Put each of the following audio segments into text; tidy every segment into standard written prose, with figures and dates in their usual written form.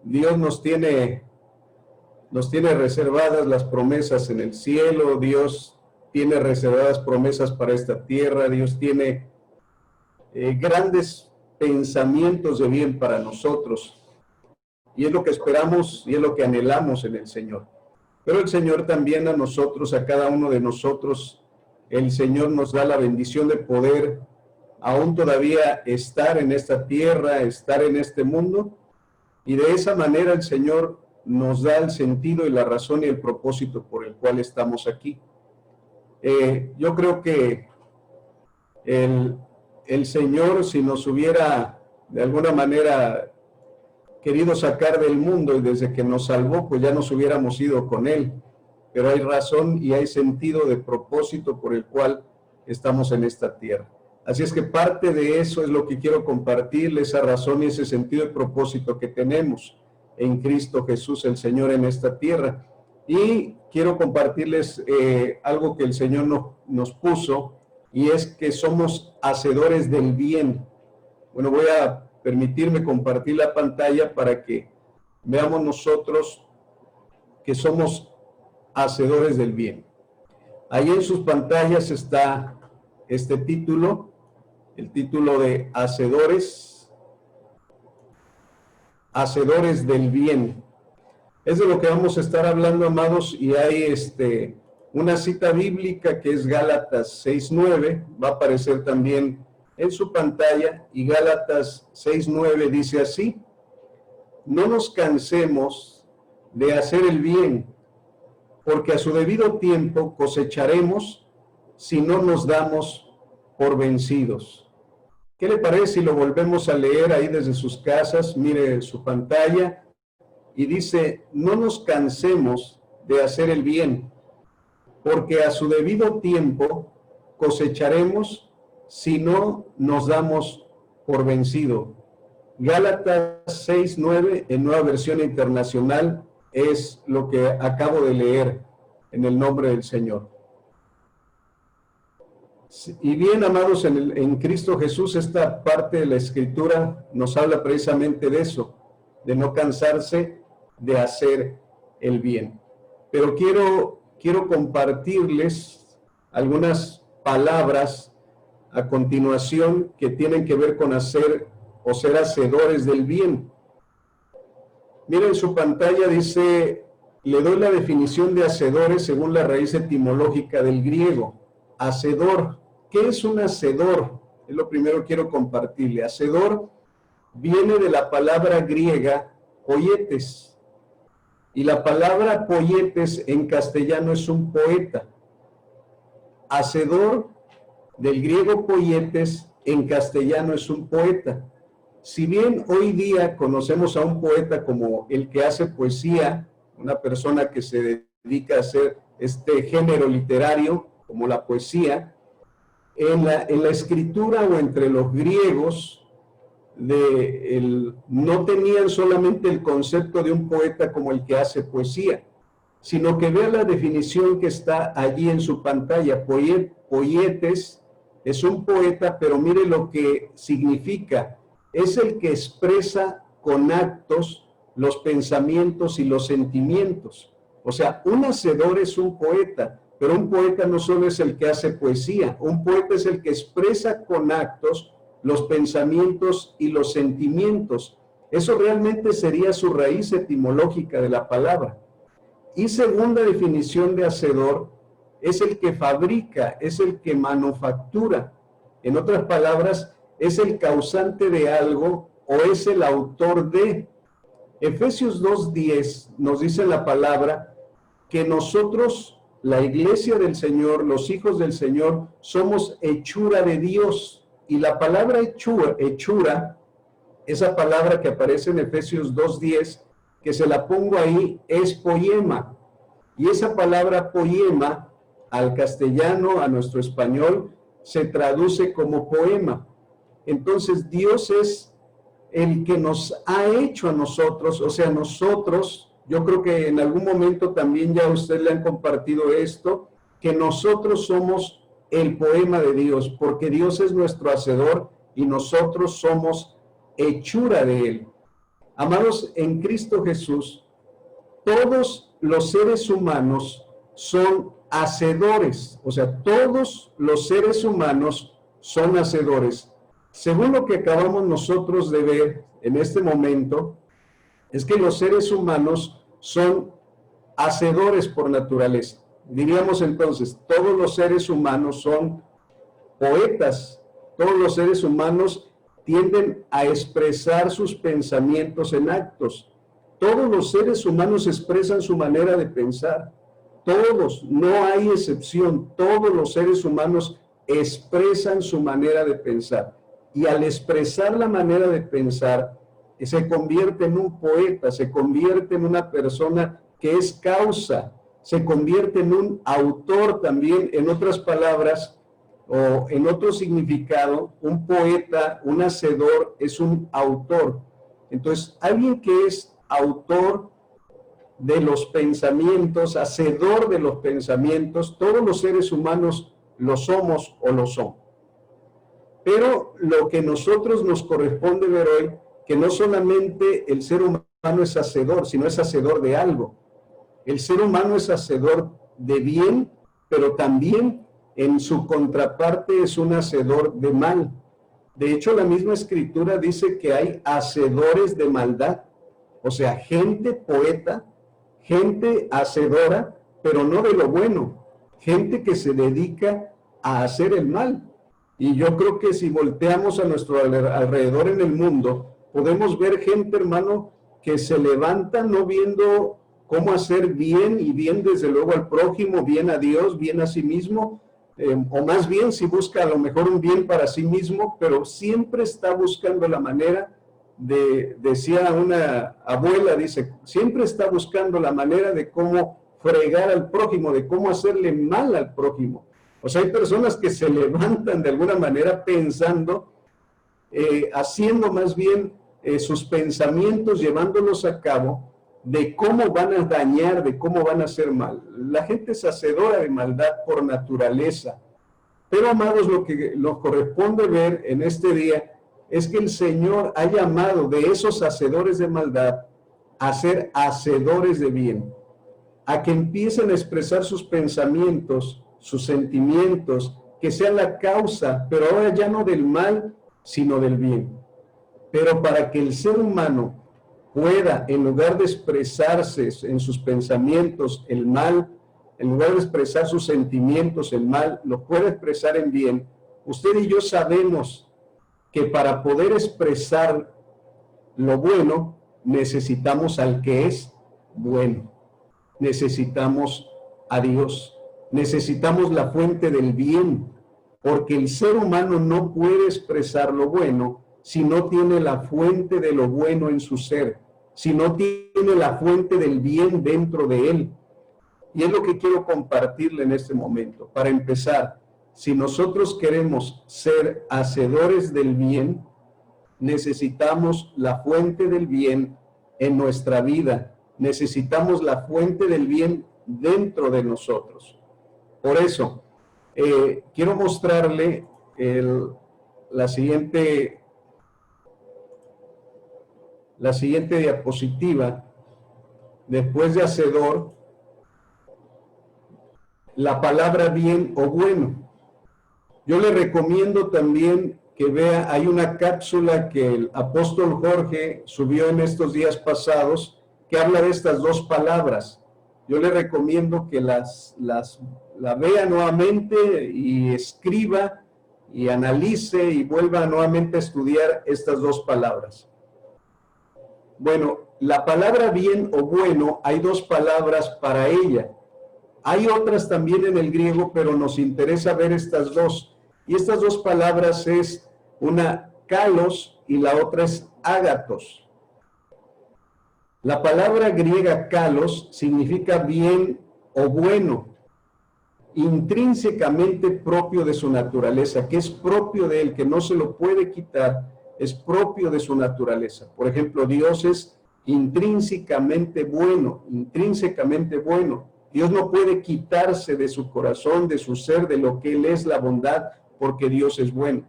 Dios nos tiene reservadas las promesas en el cielo, Dios tiene reservadas promesas para esta tierra, Dios tiene grandes pensamientos de bien para nosotros, y es lo que esperamos y es lo que anhelamos en el Señor. Pero el Señor también a nosotros, a cada uno de nosotros, el Señor nos da la bendición de poder aún todavía estar en esta tierra, estar en este mundo, y de esa manera el Señor nos da el sentido y la razón y el propósito por el cual estamos aquí. Yo creo que el Señor, si nos hubiera de alguna manera querido sacar del mundo y desde que nos salvó, pues ya nos hubiéramos ido con Él. Pero hay razón y hay sentido de propósito por el cual estamos en esta tierra. Así es que parte de eso es lo que quiero compartirles, esa razón y ese sentido de propósito que tenemos en Cristo Jesús, el Señor, en esta tierra. Y quiero compartirles algo que el Señor nos puso, y es que somos hacedores del bien. Bueno, voy a permitirme compartir la pantalla para que veamos nosotros que somos hacedores del bien. Ahí en sus pantallas está este título, el título de hacedores del bien. Es de lo que vamos a estar hablando, amados, y hay una cita bíblica que es Gálatas 6:9, va a aparecer también en su pantalla, y Gálatas 6:9 dice así: no nos cansemos de hacer el bien, porque a su debido tiempo cosecharemos si no nos damos por vencidos. ¿Qué le parece si lo volvemos a leer ahí desde sus casas? Mire su pantalla y dice: no nos cansemos de hacer el bien, porque a su debido tiempo cosecharemos si no nos damos por vencido. Gálatas 6:9 en Nueva Versión Internacional es lo que acabo de leer en el nombre del Señor. Y bien, amados, en Cristo Jesús, esta parte de la Escritura nos habla precisamente de eso, de no cansarse de hacer el bien. Pero quiero compartirles algunas palabras a continuación que tienen que ver con hacer o ser hacedores del bien. Miren su pantalla, dice, le doy la definición de hacedores según la raíz etimológica del griego. Hacedor, ¿qué es un hacedor? Es lo primero que quiero compartirle. Hacedor viene de la palabra griega poietes, y la palabra poietes en castellano es un poeta. Hacedor del griego poietes en castellano es un poeta. Si bien hoy día conocemos a un poeta como el que hace poesía, una persona que se dedica a hacer este género literario como la poesía, en la escritura o entre los griegos no tenían solamente el concepto de un poeta como el que hace poesía, sino que vea la definición que está allí en su pantalla. Poietes es un poeta, pero mire lo que significa. Es el que expresa con actos los pensamientos y los sentimientos. O sea, un hacedor es un poeta, pero un poeta no solo es el que hace poesía, un poeta es el que expresa con actos los pensamientos y los sentimientos. Eso realmente sería su raíz etimológica de la palabra. Y segunda definición de hacedor, es el que fabrica, es el que manufactura. En otras palabras, es el causante de algo o es el autor de. Efesios 2:10 nos dice la palabra que nosotros, la iglesia del Señor, los hijos del Señor, somos hechura de Dios. Y la palabra hechura, esa palabra que aparece en Efesios 2:10, que se la pongo ahí, es poema. Y esa palabra poema, al castellano, a nuestro español, se traduce como poema. Entonces Dios es el que nos ha hecho a nosotros, o sea, nosotros, yo creo que en algún momento también ya a usted le han compartido esto, que nosotros somos el poema de Dios, porque Dios es nuestro hacedor y nosotros somos hechura de Él. Amados, en Cristo Jesús, todos los seres humanos son hacedores, o sea, todos los seres humanos son hacedores. Según lo que acabamos nosotros de ver en este momento, es que los seres humanos son hacedores por naturaleza. Diríamos entonces, todos los seres humanos son poetas, todos los seres humanos tienden a expresar sus pensamientos en actos. Todos los seres humanos expresan su manera de pensar. Todos, no hay excepción. Todos los seres humanos expresan su manera de pensar. Y al expresar la manera de pensar, se convierte en un poeta, se convierte en una persona que es causa, se convierte en un autor también, en otras palabras, o en otro significado, un poeta, un hacedor, es un autor. Entonces, alguien que es autor de los pensamientos, hacedor de los pensamientos, todos los seres humanos lo somos o lo son. Pero lo que nosotros nos corresponde ver hoy, que no solamente el ser humano es hacedor, sino es hacedor de algo. El ser humano es hacedor de bien, pero también en su contraparte es un hacedor de mal. De hecho, la misma Escritura dice que hay hacedores de maldad. O sea, gente poeta, gente hacedora, pero no de lo bueno. Gente que se dedica a hacer el mal. Y yo creo que si volteamos a nuestro alrededor en el mundo, podemos ver gente, hermano, que se levanta no viendo cómo hacer bien, y bien desde luego al prójimo, bien a Dios, bien a sí mismo, o más bien si busca a lo mejor un bien para sí mismo, pero siempre está buscando la manera de, decía una abuela, dice, siempre está buscando la manera de cómo fregar al prójimo, de cómo hacerle mal al prójimo. O sea, hay personas que se levantan de alguna manera pensando, haciendo más bien sus pensamientos, llevándolos a cabo, de cómo van a dañar, de cómo van a hacer mal. La gente es hacedora de maldad por naturaleza. Pero, amados, lo que nos corresponde ver en este día es que el Señor ha llamado de esos hacedores de maldad a ser hacedores de bien, a que empiecen a expresar sus pensamientos, sus sentimientos, que sean la causa, pero ahora ya no del mal, sino del bien. Pero para que el ser humano pueda, en lugar de expresarse en sus pensamientos el mal, en lugar de expresar sus sentimientos el mal, lo pueda expresar en bien, usted y yo sabemos que para poder expresar lo bueno, necesitamos al que es bueno. Necesitamos a Dios. Necesitamos la fuente del bien, porque el ser humano no puede expresar lo bueno si no tiene la fuente de lo bueno en su ser, si no tiene la fuente del bien dentro de él. Y es lo que quiero compartirle en este momento. Para empezar, si nosotros queremos ser hacedores del bien, necesitamos la fuente del bien en nuestra vida. Necesitamos la fuente del bien dentro de nosotros. Por eso, quiero mostrarle la siguiente diapositiva. Después de hacedor, la palabra bien o bueno. Yo le recomiendo también que vea, hay una cápsula que el apóstol Jorge subió en estos días pasados, que habla de estas dos palabras. Yo le recomiendo que la vea nuevamente y escriba y analice y vuelva nuevamente a estudiar estas dos palabras. Bueno, la palabra bien o bueno, hay dos palabras para ella. Hay otras también en el griego, pero nos interesa ver estas dos. Y estas dos palabras es una kalos y la otra es ágatos. La palabra griega kalos significa bien o bueno, intrínsecamente propio de su naturaleza, que es propio de él, que no se lo puede quitar, es propio de su naturaleza. Por ejemplo, Dios es intrínsecamente bueno, intrínsecamente bueno. Dios no puede quitarse de su corazón, de su ser, de lo que Él es, la bondad, porque Dios es bueno.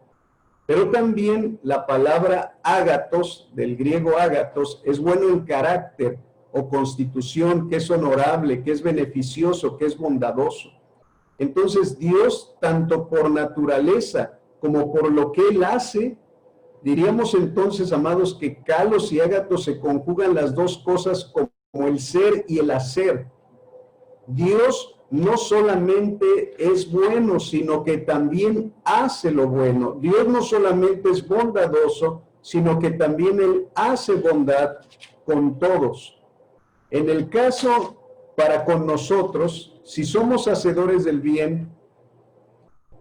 Pero también la palabra ágatos, del griego ágatos, es bueno en carácter o constitución, que es honorable, que es beneficioso, que es bondadoso. Entonces Dios, tanto por naturaleza como por lo que Él hace, diríamos entonces, amados, que kalos y ágatos se conjugan las dos cosas como el ser y el hacer. Dios no solamente es bueno, sino que también hace lo bueno. Dios no solamente es bondadoso, sino que también Él hace bondad con todos. En el caso para con nosotros, si somos hacedores del bien,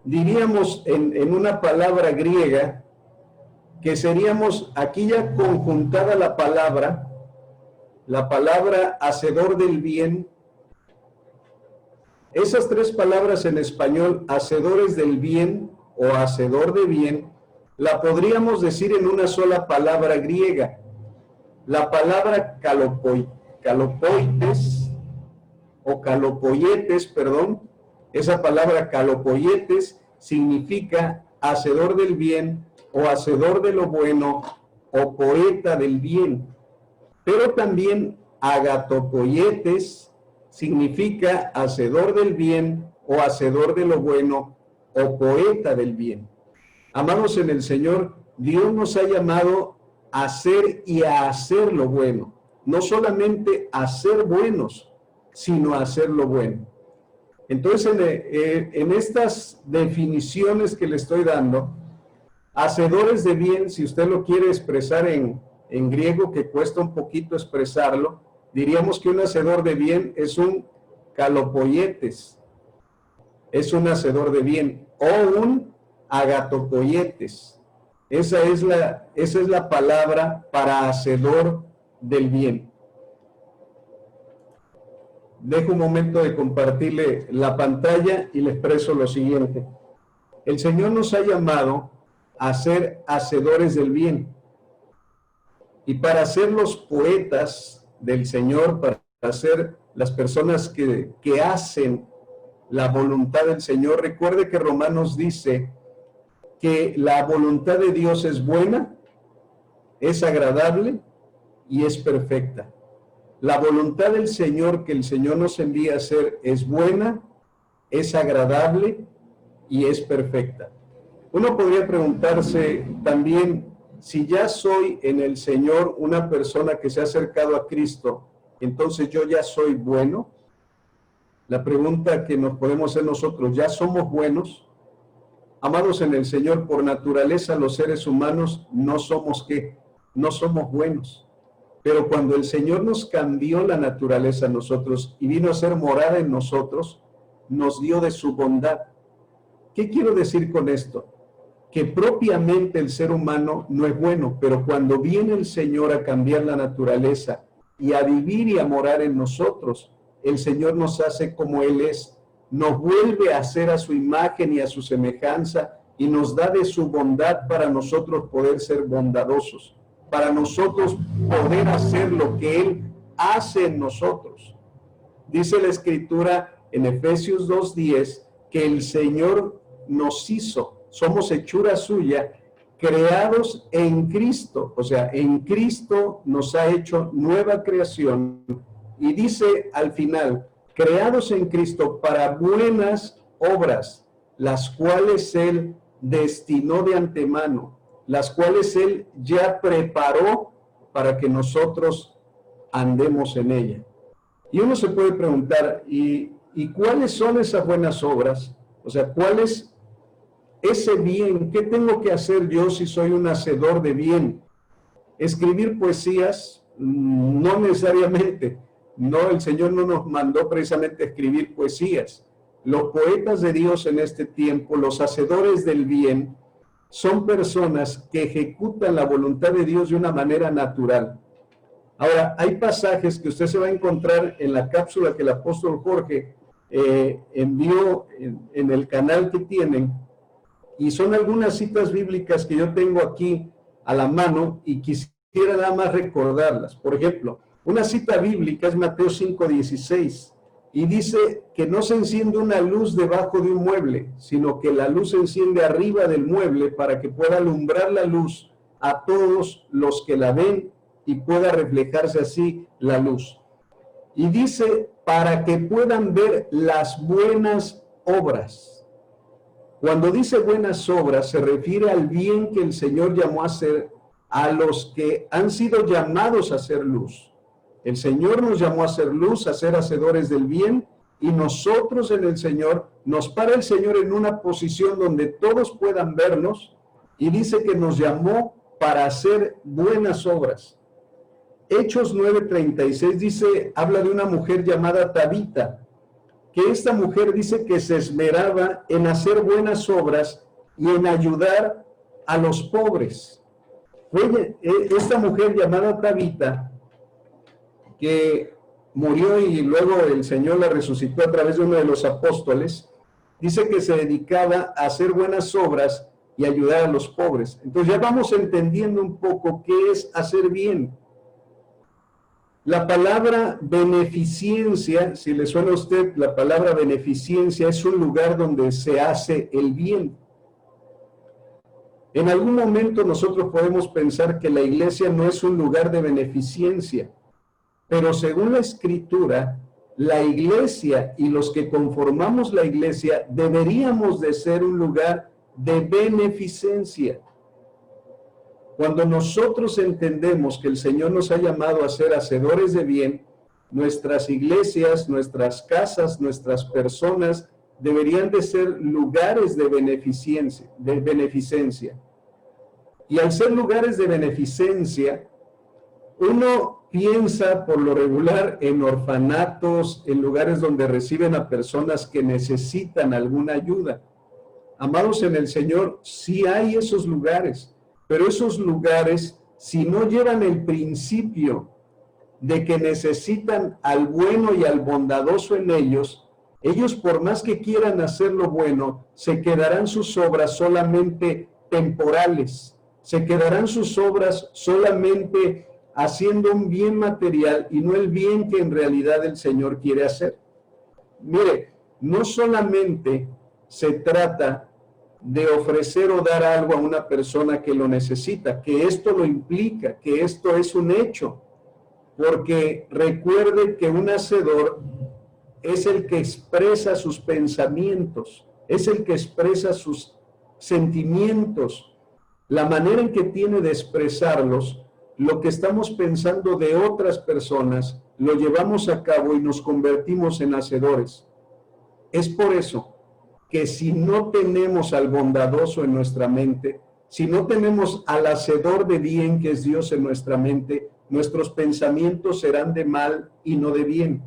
diríamos en una palabra griega, que seríamos, aquí ya conjuntada la palabra hacedor del bien. Esas tres palabras en español, hacedores del bien o hacedor de bien, la podríamos decir en una sola palabra griega. La palabra calopoites o calopoietes, perdón, esa palabra calopoietes significa hacedor del bien o hacedor de lo bueno o poeta del bien. Pero también agatopoietes significa hacedor del bien o hacedor de lo bueno o poeta del bien. Amados en el Señor, Dios nos ha llamado a hacer y a hacer lo bueno. No solamente a ser buenos, sino a hacer lo bueno. Entonces, en estas definiciones que le estoy dando, hacedores de bien, si usted lo quiere expresar en griego, que cuesta un poquito expresarlo, diríamos que un hacedor de bien es un calopoietes, es un hacedor de bien, o un agatopoietes. Esa es la palabra para hacedor del bien. Dejo un momento de compartirle la pantalla y le expreso lo siguiente. El Señor nos ha llamado a ser hacedores del bien. Y para ser los poetas del Señor, para ser las personas que hacen la voluntad del Señor, recuerde que Romanos dice que la voluntad de Dios es buena, es agradable y es perfecta. La voluntad del Señor que el Señor nos envía a hacer es buena, es agradable y es perfecta. Uno podría preguntarse también, si ya soy en el Señor una persona que se ha acercado a Cristo, entonces yo ya soy bueno. La pregunta que nos podemos hacer nosotros, ¿ya somos buenos? Amados en el Señor, por naturaleza los seres humanos no somos ¿qué? No somos buenos. Pero cuando el Señor nos cambió la naturaleza a nosotros y vino a ser morada en nosotros, nos dio de su bondad. ¿Qué quiero decir con esto? Que propiamente el ser humano no es bueno, pero cuando viene el Señor a cambiar la naturaleza y a vivir y a morar en nosotros, el Señor nos hace como Él es, nos vuelve a hacer a su imagen y a su semejanza y nos da de su bondad para nosotros poder ser bondadosos, para nosotros poder hacer lo que Él hace en nosotros. Dice la Escritura en Efesios 2:10 que el Señor nos hizo, somos hechura suya, creados en Cristo, o sea, en Cristo nos ha hecho nueva creación, y dice al final, creados en Cristo para buenas obras, las cuales Él destinó de antemano, las cuales Él ya preparó para que nosotros andemos en ella. Y uno se puede preguntar, ¿y cuáles son esas buenas obras? O sea, ¿cuál es ese bien? ¿Qué tengo que hacer yo si soy un hacedor de bien? ¿Escribir poesías? No necesariamente. No, el Señor no nos mandó precisamente a escribir poesías. Los poetas de Dios en este tiempo, los hacedores del bien, son personas que ejecutan la voluntad de Dios de una manera natural. Ahora, hay pasajes que usted se va a encontrar en la cápsula que el apóstol Jorge envió en el canal que tienen, y son algunas citas bíblicas que yo tengo aquí a la mano y quisiera nada más recordarlas. Por ejemplo, una cita bíblica es Mateo 5:16. y dice que no se enciende una luz debajo de un mueble, sino que la luz se enciende arriba del mueble para que pueda alumbrar la luz a todos los que la ven y pueda reflejarse así la luz. Y dice, para que puedan ver las buenas obras. Cuando dice buenas obras, se refiere al bien que el Señor llamó a hacer a los que han sido llamados a hacer luz. El Señor nos llamó a hacer luz, a ser hacedores del bien, y nosotros en el Señor, nos para el Señor en una posición donde todos puedan vernos, y dice que nos llamó para hacer buenas obras. Hechos 9:36 dice, habla de una mujer llamada Tabita, que esta mujer dice que se esmeraba en hacer buenas obras y en ayudar a los pobres. Esta mujer llamada Tabita, que murió y luego el Señor la resucitó a través de uno de los apóstoles, dice que se dedicaba a hacer buenas obras y ayudar a los pobres. Entonces ya vamos entendiendo un poco qué es hacer bien. La palabra beneficencia, si le suena a usted, la palabra beneficencia es un lugar donde se hace el bien. En algún momento nosotros podemos pensar que la iglesia no es un lugar de beneficencia, pero según la Escritura, la iglesia y los que conformamos la iglesia deberíamos de ser un lugar de beneficencia. Cuando nosotros entendemos que el Señor nos ha llamado a ser hacedores de bien, nuestras iglesias, nuestras casas, nuestras personas deberían de ser lugares de beneficencia. Y al ser lugares de beneficencia, uno piensa por lo regular en orfanatos, en lugares donde reciben a personas que necesitan alguna ayuda. Amados en el Señor, sí hay esos lugares, pero esos lugares, si no llevan el principio de que necesitan al bueno y al bondadoso en ellos, ellos por más que quieran hacer lo bueno, se quedarán sus obras solamente temporales, se quedarán sus obras solamente haciendo un bien material y no el bien que en realidad el Señor quiere hacer. Mire, no solamente se trata de ofrecer o dar algo a una persona que lo necesita, que esto lo implica, que esto es un hecho, porque recuerde que un hacedor es el que expresa sus pensamientos, es el que expresa sus sentimientos, la manera en que tiene de expresarlos. Lo que estamos pensando de otras personas, lo llevamos a cabo y nos convertimos en hacedores. Es por eso que si no tenemos al bondadoso en nuestra mente, si no tenemos al hacedor de bien que es Dios en nuestra mente, nuestros pensamientos serán de mal y no de bien.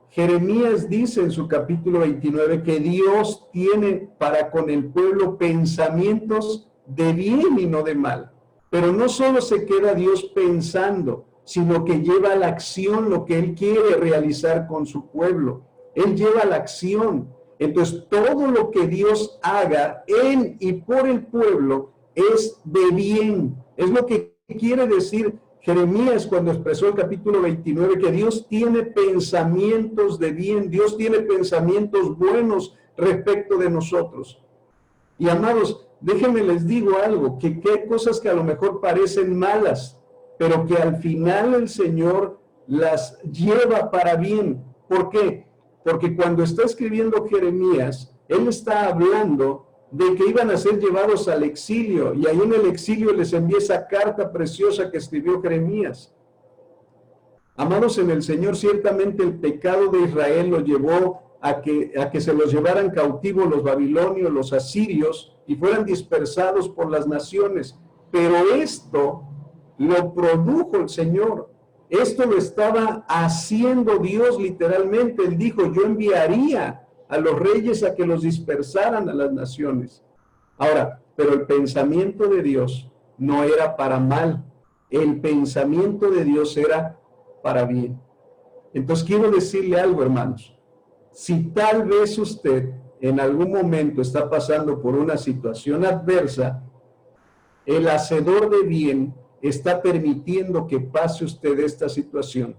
Jeremías dice en su capítulo 29 que Dios tiene para con el pueblo pensamientos de bien y no de mal. Pero no solo se queda Dios pensando, sino que lleva a la acción lo que Él quiere realizar con su pueblo. Él lleva a la acción. Entonces, todo lo que Dios haga en y por el pueblo es de bien. Es lo que quiere decir Jeremías cuando expresó el capítulo 29, que Dios tiene pensamientos de bien, Dios tiene pensamientos buenos respecto de nosotros. Y amados, déjenme les digo algo, que hay cosas que a lo mejor parecen malas, pero que al final el Señor las lleva para bien. ¿Por qué? Porque cuando está escribiendo Jeremías, él está hablando de que iban a ser llevados al exilio, y ahí en el exilio les envía esa carta preciosa que escribió Jeremías. Amados en el Señor, ciertamente el pecado de Israel lo llevó a que se los llevaran cautivos los babilonios, los asirios, y fueran dispersados por las naciones. Pero esto lo produjo el Señor. Esto lo estaba haciendo Dios literalmente. Él dijo, yo enviaría a los reyes a que los dispersaran a las naciones. Ahora, pero el pensamiento de Dios no era para mal. El pensamiento de Dios era para bien. Entonces quiero decirle algo, hermanos. Si tal vez usted en algún momento está pasando por una situación adversa, el hacedor de bien está permitiendo que pase usted esta situación.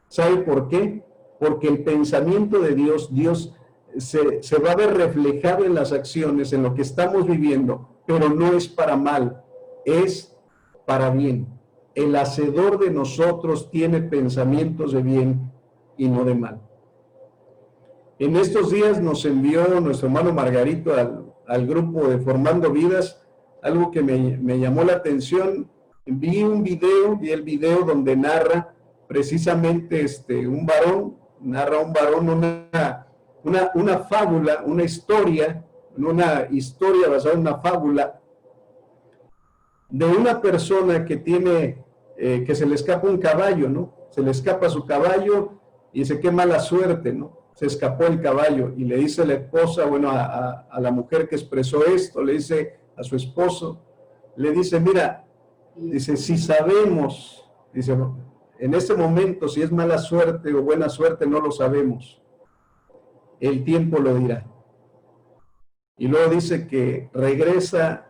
¿Sabe por qué? porque el pensamiento de Dios, Dios se va a ver reflejado en las acciones, en lo que estamos viviendo, pero no es para mal, es para bien. El hacedor de nosotros tiene pensamientos de bien y no de mal. En estos días nos envió nuestro hermano Margarito al grupo de Formando Vidas, algo que me llamó la atención. Vi el video donde narra precisamente un varón una fábula, una historia basada en una fábula de una persona que que se le escapa un caballo, ¿no? Se le escapa su caballo y dice, qué mala suerte, ¿no? Se escapó el caballo, y le dice la esposa, bueno, a la mujer que expresó esto, le dice a su esposo, le dice, mira, dice, si sabemos, dice, en este momento si es mala suerte o buena suerte no lo sabemos, el tiempo lo dirá. Y luego dice que regresa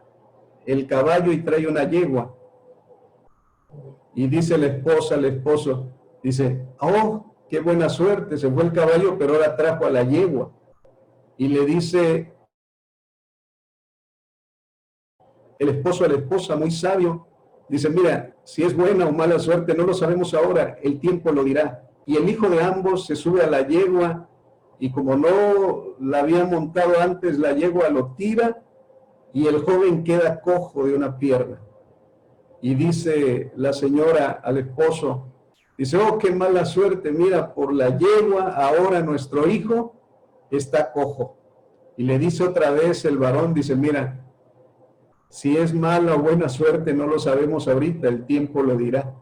el caballo y trae una yegua, y dice la esposa al esposo, dice, oh, qué buena suerte, se fue el caballo, pero ahora trajo a la yegua. Y le dice el esposo a la esposa, muy sabio, dice, mira, si es buena o mala suerte, no lo sabemos ahora, el tiempo lo dirá. Y el hijo de ambos se sube a la yegua, y como no la había montado antes, la yegua lo tira, y el joven queda cojo de una pierna. Y dice la señora al esposo, dice, oh, qué mala suerte, mira, por la yegua, ahora nuestro hijo está cojo. Y le dice otra vez el varón, dice, mira, si es mala o buena suerte no lo sabemos ahorita, el tiempo lo dirá.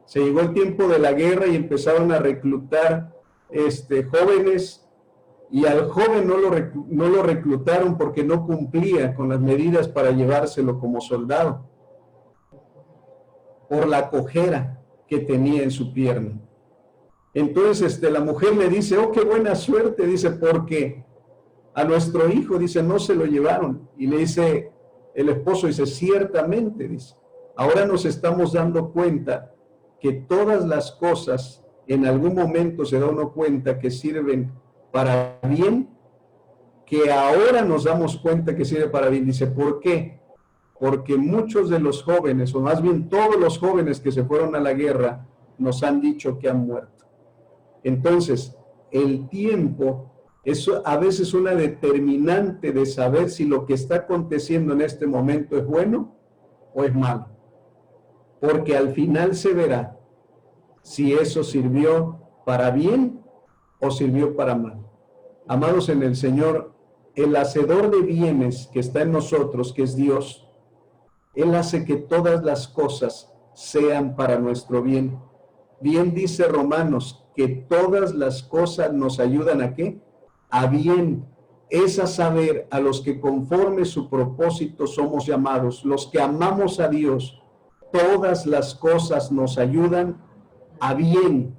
Se llegó el tiempo de la guerra y empezaron a reclutar jóvenes, y al joven no lo reclutaron porque no cumplía con las medidas para llevárselo como soldado, por la cojera que tenía en su pierna. Entonces la mujer le dice, oh, qué buena suerte, dice, porque a nuestro hijo, dice, no se lo llevaron. Y le dice el esposo, dice, ciertamente, dice, ahora nos estamos dando cuenta que todas las cosas en algún momento se da uno cuenta que sirven para bien, que ahora nos damos cuenta que sirve para bien. Dice, ¿por qué? Porque muchos de los jóvenes, o más bien todos los jóvenes que se fueron a la guerra, nos han dicho que han muerto. Entonces, el tiempo es a veces una determinante de saber si lo que está aconteciendo en este momento es bueno o es malo. Porque al final se verá si eso sirvió para bien o sirvió para mal. Amados en el Señor, el hacedor de bienes que está en nosotros, que es Dios, Él hace que todas las cosas sean para nuestro bien. Bien dice Romanos, que todas las cosas nos ayudan ¿a qué? A bien. Es a saber, a los que conforme su propósito somos llamados, los que amamos a Dios, todas las cosas nos ayudan a bien.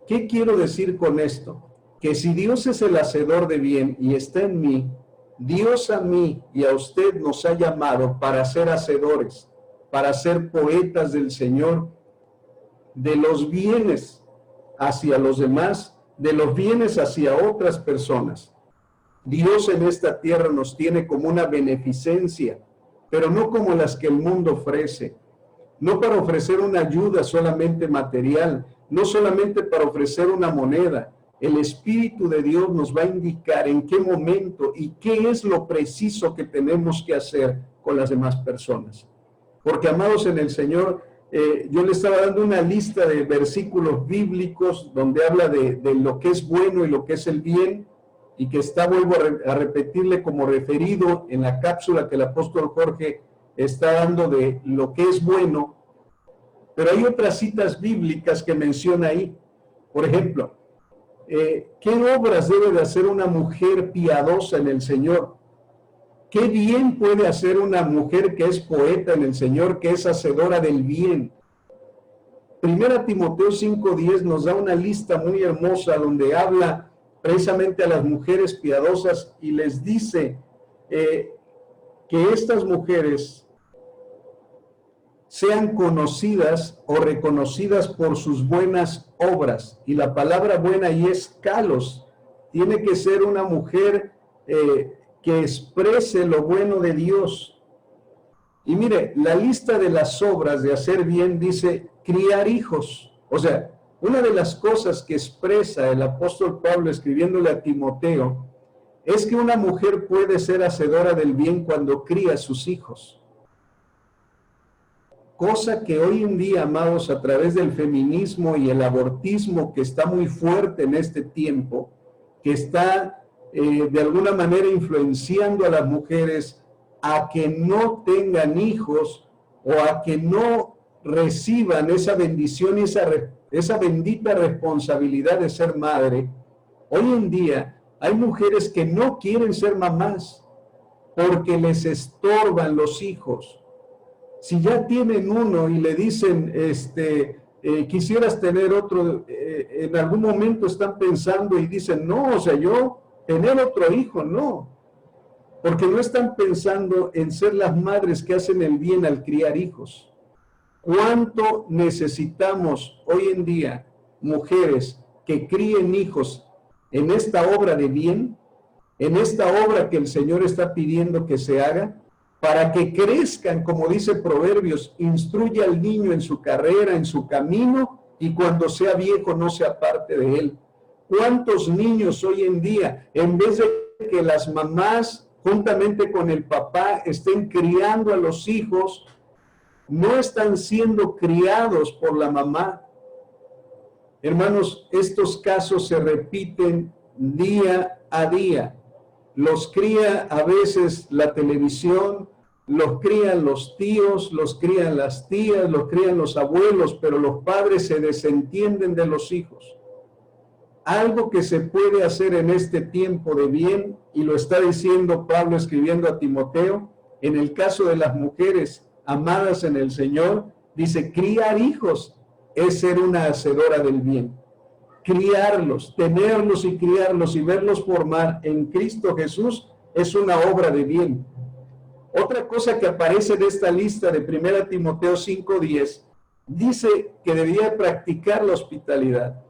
¿Qué quiero decir con esto? Que si Dios es el hacedor de bien y está en mí, Dios a mí y a usted nos ha llamado para ser hacedores, para ser poetas del Señor, de los bienes hacia los demás, de los bienes hacia otras personas. Dios en esta tierra nos tiene como una beneficencia, pero no como las que el mundo ofrece. No para ofrecer una ayuda solamente material, no solamente para ofrecer una moneda. El Espíritu de Dios nos va a indicar en qué momento y qué es lo preciso que tenemos que hacer con las demás personas. Porque, amados en el Señor, yo le estaba dando una lista de versículos bíblicos donde habla de lo que es bueno y lo que es el bien, y que vuelvo a repetirle como referido en la cápsula que el apóstol Jorge está dando de lo que es bueno. Pero hay otras citas bíblicas que menciona ahí. Por ejemplo, ¿qué obras debe de hacer una mujer piadosa en el Señor? ¿Qué bien puede hacer una mujer que es poeta en el Señor, que es hacedora del bien? Primera Timoteo 5:10 nos da una lista muy hermosa donde habla precisamente a las mujeres piadosas y les dice que estas mujeres sean conocidas o reconocidas por sus buenas obras. Y la palabra buena ahí es kalos. Tiene que ser una mujer que exprese lo bueno de Dios. Y mire, la lista de las obras de hacer bien dice criar hijos. O sea, una de las cosas que expresa el apóstol Pablo escribiéndole a Timoteo es que una mujer puede ser hacedora del bien cuando cría a sus hijos. Cosa que hoy en día, amados, a través del feminismo y el abortismo que está muy fuerte en este tiempo, que está de alguna manera influenciando a las mujeres a que no tengan hijos o a que no reciban esa bendición y esa bendita responsabilidad de ser madre. Hoy en día hay mujeres que no quieren ser mamás porque les estorban los hijos. Si ya tienen uno y le dicen, quisieras tener otro, en algún momento están pensando y dicen, no, o sea, yo tener otro hijo, no. Porque no están pensando en ser las madres que hacen el bien al criar hijos. ¿Cuánto necesitamos hoy en día mujeres que críen hijos en esta obra de bien, en esta obra que el Señor está pidiendo que se haga, para que crezcan, como dice Proverbios, instruye al niño en su carrera, en su camino, y cuando sea viejo no se aparte de él? ¿Cuántos niños hoy en día, en vez de que las mamás, juntamente con el papá, estén criando a los hijos, no están siendo criados por la mamá? Hermanos, estos casos se repiten día a día. Los cría a veces la televisión, los crían los tíos, los crían las tías, los crían los abuelos, pero los padres se desentienden de los hijos. Algo que se puede hacer en este tiempo de bien, y lo está diciendo Pablo escribiendo a Timoteo, en el caso de las mujeres amadas en el Señor, dice, criar hijos es ser una hacedora del bien. Criarlos, tenerlos y criarlos y verlos formar en Cristo Jesús es una obra de bien. Otra cosa que aparece de esta lista de 1 Timoteo 5:10, dice que debía practicar la hospitalidad,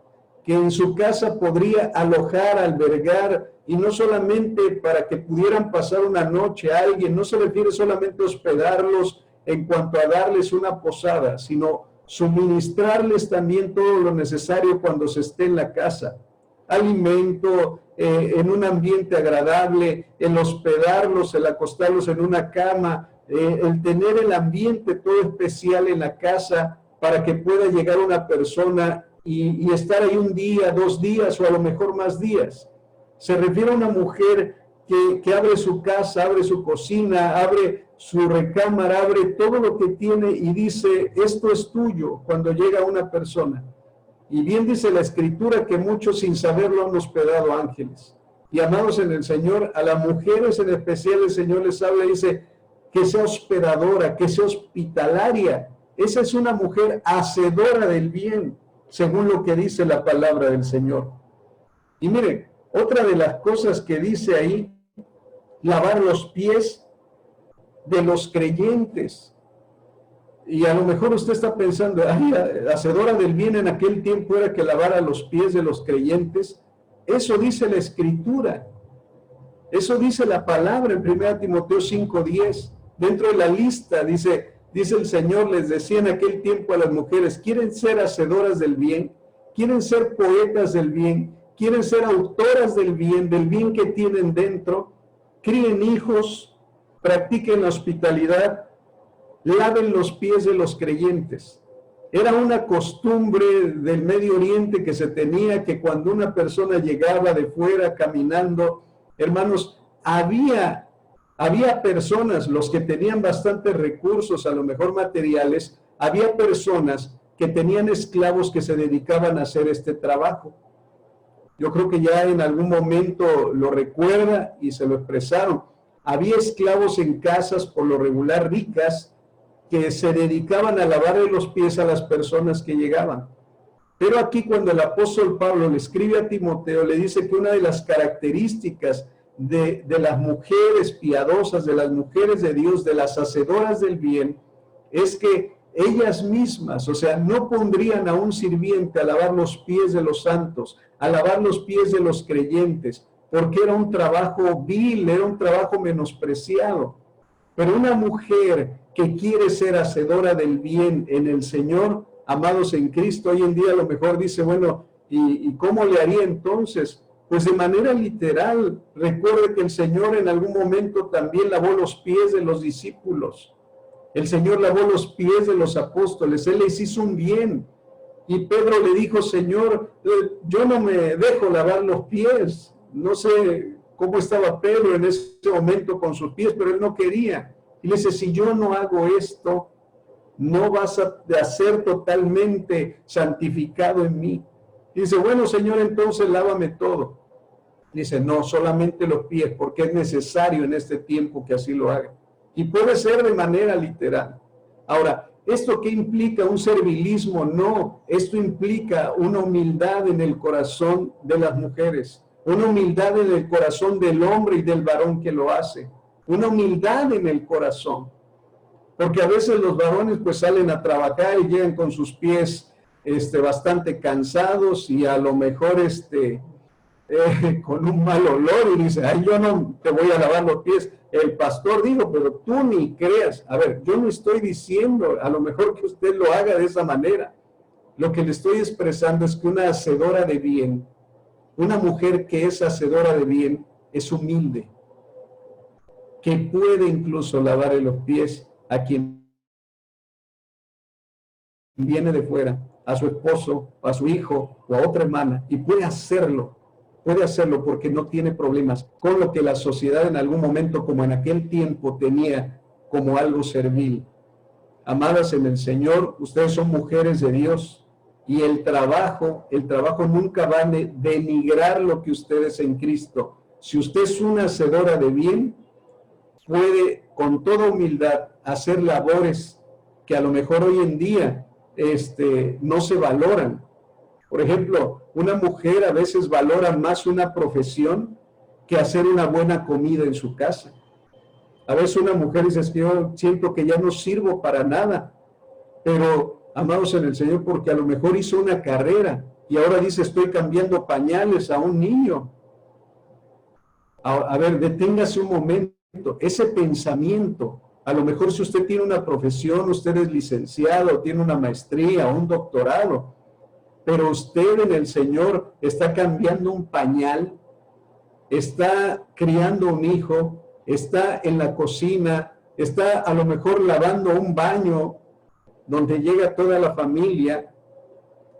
que en su casa podría alojar, albergar, y no solamente para que pudieran pasar una noche a alguien, no se refiere solamente a hospedarlos en cuanto a darles una posada, sino suministrarles también todo lo necesario cuando se esté en la casa. Alimento, en un ambiente agradable, el hospedarlos, el acostarlos en una cama, el tener el ambiente todo especial en la casa para que pueda llegar una persona y estar ahí un día, 2 días o a lo mejor más días. Se refiere a una mujer que abre su casa, abre su cocina, abre su recámara, abre todo lo que tiene y dice, esto es tuyo cuando llega una persona. Y bien dice la Escritura que muchos sin saberlo han hospedado ángeles. Y amados en el Señor, a las mujeres en especial el Señor les habla y dice que sea hospedadora, que sea hospitalaria. Esa es una mujer hacedora del bien, según lo que dice la palabra del Señor. Y miren, otra de las cosas que dice ahí, lavar los pies de los creyentes. Y a lo mejor usted está pensando, ay, hacedora del bien en aquel tiempo era que lavara los pies de los creyentes. Eso dice la Escritura. Eso dice la palabra en 1 Timoteo 5:10. Dentro de la lista dice el Señor, les decía en aquel tiempo a las mujeres, ¿quieren ser hacedoras del bien? ¿Quieren ser poetas del bien? ¿Quieren ser autoras del bien que tienen dentro? Críen hijos, practiquen la hospitalidad, laven los pies de los creyentes. Era una costumbre del Medio Oriente que se tenía, que cuando una persona llegaba de fuera caminando, hermanos, había personas, los que tenían bastantes recursos, a lo mejor materiales, había personas que tenían esclavos que se dedicaban a hacer este trabajo. Yo creo que ya en algún momento lo recuerda y se lo expresaron. Había esclavos en casas, por lo regular ricas, que se dedicaban a lavarle los pies a las personas que llegaban. Pero aquí cuando el apóstol Pablo le escribe a Timoteo, le dice que una de las características de las mujeres piadosas, de las mujeres de Dios, de las hacedoras del bien, es que ellas mismas, o sea, no pondrían a un sirviente a lavar los pies de los santos, a lavar los pies de los creyentes, porque era un trabajo vil, era un trabajo menospreciado. Pero una mujer que quiere ser hacedora del bien en el Señor, amados en Cristo, hoy en día a lo mejor dice, bueno, ¿y cómo le haría entonces? Pues de manera literal. Recuerde que el Señor en algún momento también lavó los pies de los discípulos. El Señor lavó los pies de los apóstoles, Él les hizo un bien. Y Pedro le dijo, Señor, yo no me dejo lavar los pies. No sé cómo estaba Pedro en ese momento con sus pies, pero él no quería. Y le dice, si yo no hago esto, no vas a ser totalmente santificado en mí. Y dice, bueno, Señor, entonces lávame todo. Dice, no, solamente los pies, porque es necesario en este tiempo que así lo haga. Y puede ser de manera literal. Ahora, ¿esto qué implica? ¿Un servilismo? No, esto implica una humildad en el corazón de las mujeres, una humildad en el corazón del hombre y del varón que lo hace, una humildad en el corazón. Porque a veces los varones pues salen a trabajar y llegan con sus pies bastante cansados y a lo mejor con un mal olor y dice, ay, yo no te voy a lavar los pies. El pastor dijo, pero tú ni creas. A ver, yo no estoy diciendo a lo mejor que usted lo haga de esa manera. Lo que le estoy expresando es que una hacedora de bien, una mujer que es hacedora de bien, es humilde, que puede incluso lavarle los pies a quien viene de fuera, a su esposo, a su hijo o a otra hermana, y puede hacerlo porque no tiene problemas con lo que la sociedad en algún momento, como en aquel tiempo, tenía como algo servil. Amadas en el Señor, ustedes son mujeres de Dios y el trabajo nunca va a denigrar lo que ustedes en Cristo. Si usted es una hacedora de bien, puede con toda humildad hacer labores que a lo mejor hoy en día no se valoran. Por ejemplo, una mujer a veces valora más una profesión que hacer una buena comida en su casa. A veces una mujer dice, yo siento que ya no sirvo para nada, pero amados en el Señor, porque a lo mejor hizo una carrera y ahora dice, estoy cambiando pañales a un niño. A ver, deténgase un momento. Ese pensamiento, a lo mejor si usted tiene una profesión, usted es licenciado, tiene una maestría o un doctorado, pero usted en el Señor está cambiando un pañal, está criando un hijo, está en la cocina, está a lo mejor lavando un baño donde llega toda la familia,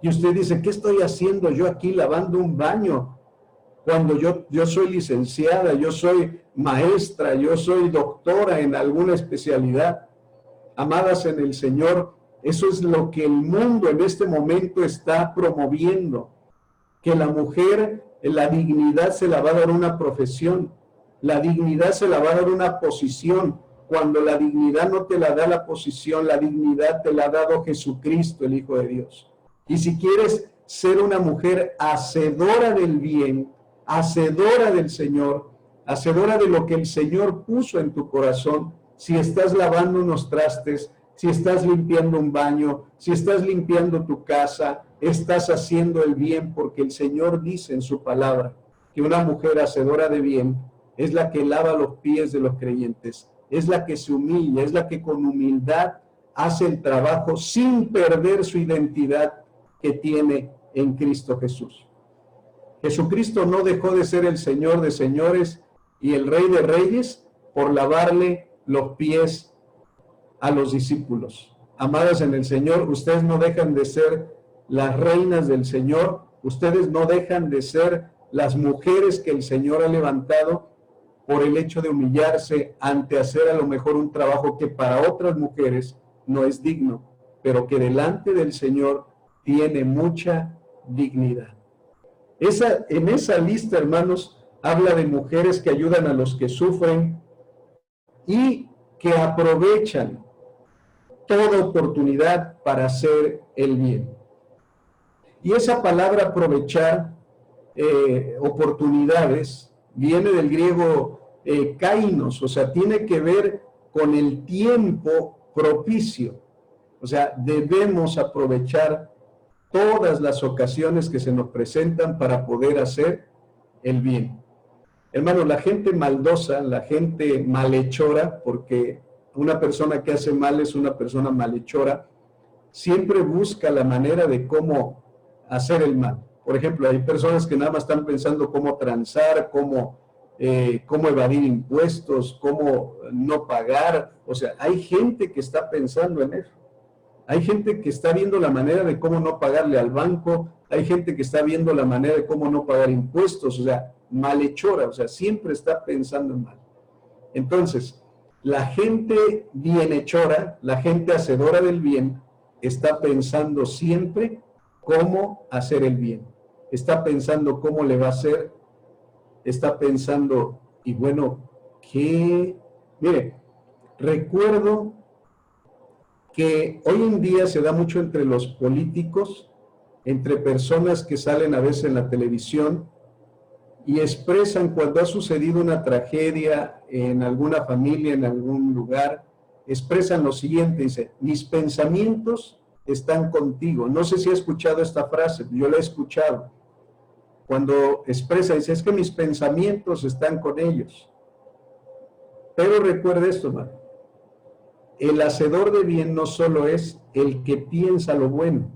y usted dice, ¿qué estoy haciendo yo aquí lavando un baño? Cuando yo soy licenciada, yo soy maestra, yo soy doctora en alguna especialidad. Amadas en el Señor, eso es lo que el mundo en este momento está promoviendo, que la mujer, la dignidad se la va a dar una profesión, la dignidad se la va a dar una posición. Cuando la dignidad no te la da la posición, la dignidad te la ha dado Jesucristo, el Hijo de Dios. Y si quieres ser una mujer hacedora del bien, hacedora del Señor, hacedora de lo que el Señor puso en tu corazón, si estás lavando unos trastes, si estás limpiando un baño, si estás limpiando tu casa, estás haciendo el bien, porque el Señor dice en su palabra que una mujer hacedora de bien es la que lava los pies de los creyentes, es la que se humilla, es la que con humildad hace el trabajo sin perder su identidad que tiene en Cristo Jesús. Jesucristo no dejó de ser el Señor de señores y el Rey de reyes por lavarle los pies a los discípulos. Amadas en el Señor, ustedes no dejan de ser las reinas del Señor, ustedes no dejan de ser las mujeres que el Señor ha levantado por el hecho de humillarse ante hacer a lo mejor un trabajo que para otras mujeres no es digno, pero que delante del Señor tiene mucha dignidad. En esa lista, hermanos, habla de mujeres que ayudan a los que sufren y que aprovechan toda oportunidad para hacer el bien. Y esa palabra aprovechar oportunidades viene del griego kainos, o sea, tiene que ver con el tiempo propicio. O sea, debemos aprovechar todas las ocasiones que se nos presentan para poder hacer el bien. Hermano, la gente maldosa, la gente malhechora, porque una persona que hace mal es una persona malhechora, siempre busca la manera de cómo hacer el mal. Por ejemplo, hay personas que nada más están pensando cómo transar, cómo evadir impuestos, cómo no pagar. O sea, hay gente que está pensando en eso. Hay gente que está viendo la manera de cómo no pagarle al banco, hay gente que está viendo la manera de cómo no pagar impuestos, o sea, malhechora, o sea, siempre está pensando en mal. Entonces, la gente bienhechora, la gente hacedora del bien, está pensando siempre cómo hacer el bien. Está pensando cómo le va a hacer, está pensando, y bueno, ¿qué? Mire, recuerdo que hoy en día se da mucho entre los políticos, entre personas que salen a veces en la televisión y expresan cuando ha sucedido una tragedia en alguna familia, en algún lugar, expresan lo siguiente, dice, mis pensamientos están contigo. No sé si ha escuchado esta frase, yo la he escuchado. Cuando expresa, dice, es que mis pensamientos están con ellos. Pero recuerde esto, hermano. El hacedor de bien no solo es el que piensa lo bueno.